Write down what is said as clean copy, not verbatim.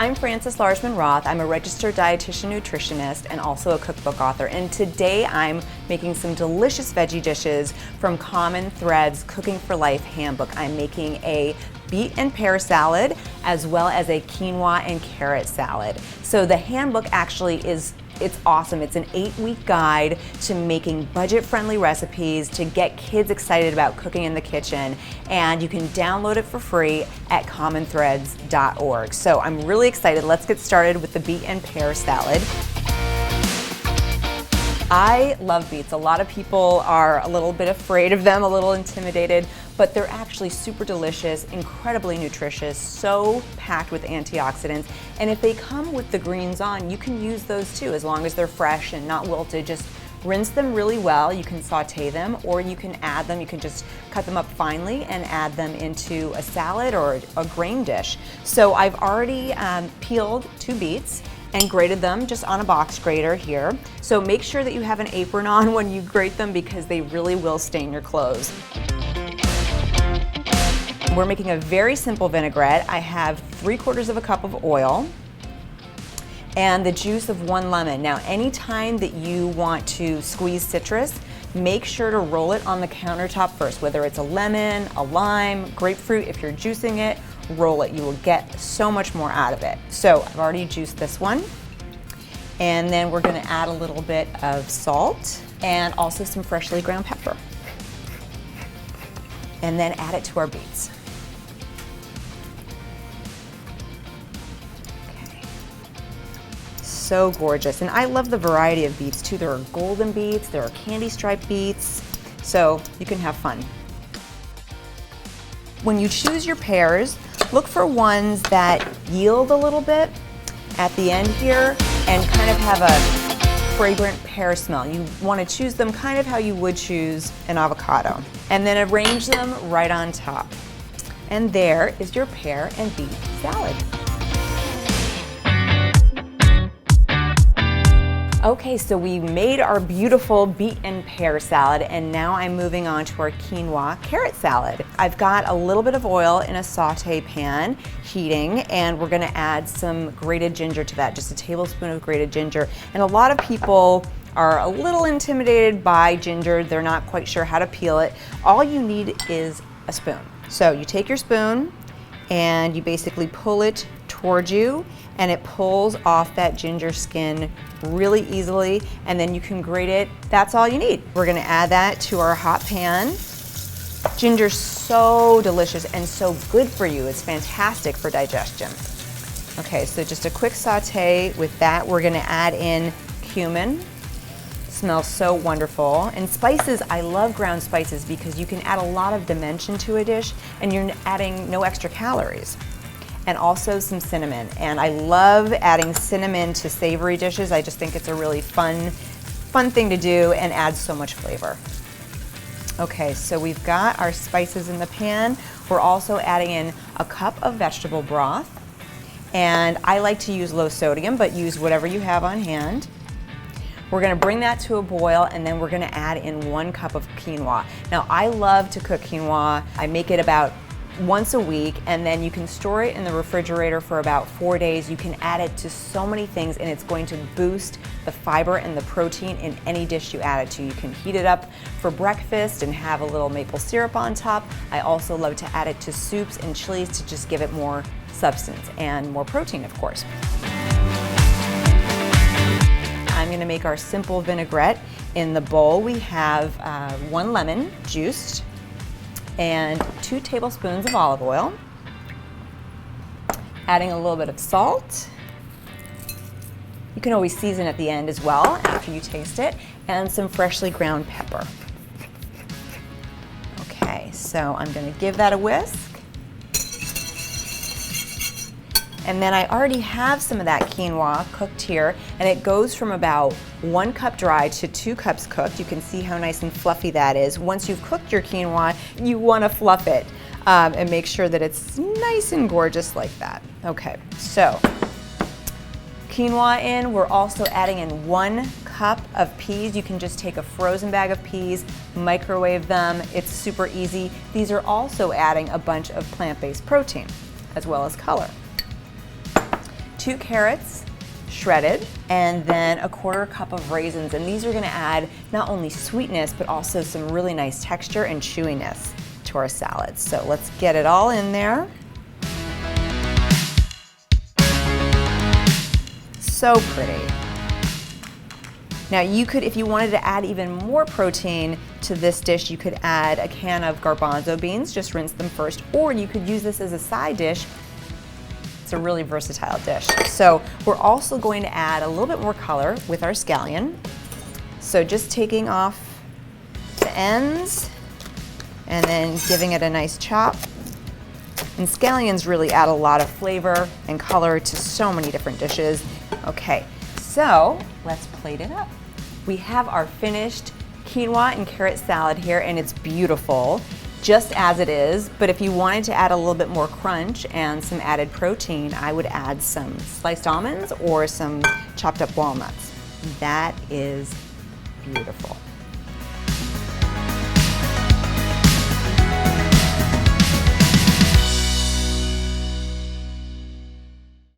I'm Frances Largeman-Roth. I'm a registered dietitian nutritionist and also a cookbook author. And today I'm making some delicious veggie dishes from Common Thread's Cooking for Life handbook. I'm making a beet and pear salad as well as a quinoa and carrot salad. So the handbook actually it's awesome. It's an 8-week guide to making budget-friendly recipes to get kids excited about cooking in the kitchen, and you can download it for free at commonthreads.org. So I'm really excited. Let's get started with the beet and pear salad. I love beets. A lot of people are a little bit afraid of them, a little intimidated, but they're actually super delicious, incredibly nutritious, so packed with antioxidants. And if they come with the greens on, you can use those too, as long as they're fresh and not wilted. Just rinse them really well. You can saute them, or you can add them. You can just cut them up finely and add them into a salad or a grain dish. So I've already peeled 2 beets and grated them just on a box grater here. So make sure that you have an apron on when you grate them because they really will stain your clothes. We're making a very simple vinaigrette. I have 3/4 cup of oil and the juice of 1 lemon. Now, anytime that you want to squeeze citrus, make sure to roll it on the countertop first, whether it's a lemon, a lime, grapefruit. If you're juicing it, roll it. You will get so much more out of it. So I've already juiced this one. And then we're gonna add a little bit of salt and also some freshly ground pepper. And then add it to our beets. Okay. So gorgeous. And I love the variety of beets too. There are golden beets, there are candy striped beets, so you can have fun. When you choose your pears, look for ones that yield a little bit at the end here and kind of have a fragrant pear smell. You want to choose them kind of how you would choose an avocado. And then arrange them right on top. And there is your pear and beet salad. Okay, so we made our beautiful beet and pear salad, and now I'm moving on to our quinoa carrot salad. I've got a little bit of oil in a saute pan heating, and we're gonna add some grated ginger to that, just a tablespoon of grated ginger. And a lot of people are a little intimidated by ginger. They're not quite sure how to peel it. All you need is a spoon. So you take your spoon and you basically pull it towards you, and it pulls off that ginger skin really easily, and then you can grate it. That's all you need. We're gonna add that to our hot pan. Ginger's so delicious and so good for you. It's fantastic for digestion. Okay, so just a quick saute with that. We're gonna add in cumin. Smells so wonderful. And spices, I love ground spices because you can add a lot of dimension to a dish and you're adding no extra calories. And also some cinnamon. And I love adding cinnamon to savory dishes. I just think it's a really fun thing to do and adds so much flavor. Okay, so we've got our spices in the pan. We're also adding in a cup of vegetable broth. And I like to use low sodium, but use whatever you have on hand. We're gonna bring that to a boil, and then we're gonna add in 1 cup of quinoa. Now, I love to cook quinoa. I make it about once a week, and then you can store it in the refrigerator for about 4 days. You can add it to so many things, and it's going to boost the fiber and the protein in any dish you add it to. You can heat it up for breakfast and have a little maple syrup on top. I also love to add it to soups and chilies to just give it more substance and more protein, of course. I'm gonna make our simple vinaigrette. In the bowl, we have 1 lemon juiced, and 2 tablespoons of olive oil, adding a little bit of salt. You can always season at the end as well after you taste it, and some freshly ground pepper. Okay, so I'm gonna give that a whisk. And then I already have some of that quinoa cooked here, and it goes from about 1 cup dry to 2 cups cooked. You can see how nice and fluffy that is. Once you've cooked your quinoa, you want to fluff it and make sure that it's nice and gorgeous like that. Okay, so quinoa in. We're also adding in 1 cup of peas. You can just take a frozen bag of peas, microwave them. It's super easy. These are also adding a bunch of plant-based protein as well as color. 2 carrots, shredded, and then a 1/4 cup of raisins. And these are gonna add not only sweetness, but also some really nice texture and chewiness to our salad. So let's get it all in there. So pretty. Now you could, if you wanted to add even more protein to this dish, you could add a can of garbanzo beans, just rinse them first, or you could use this as a side dish. It's a really versatile dish. So we're also going to add a little bit more color with our scallion. So just taking off the ends and then giving it a nice chop. And scallions really add a lot of flavor and color to so many different dishes. Okay, so let's plate it up. We have our finished quinoa and carrot salad here, and it's beautiful, just as it is. But if you wanted to add a little bit more crunch and some added protein, I would add some sliced almonds or some chopped up walnuts. That is beautiful.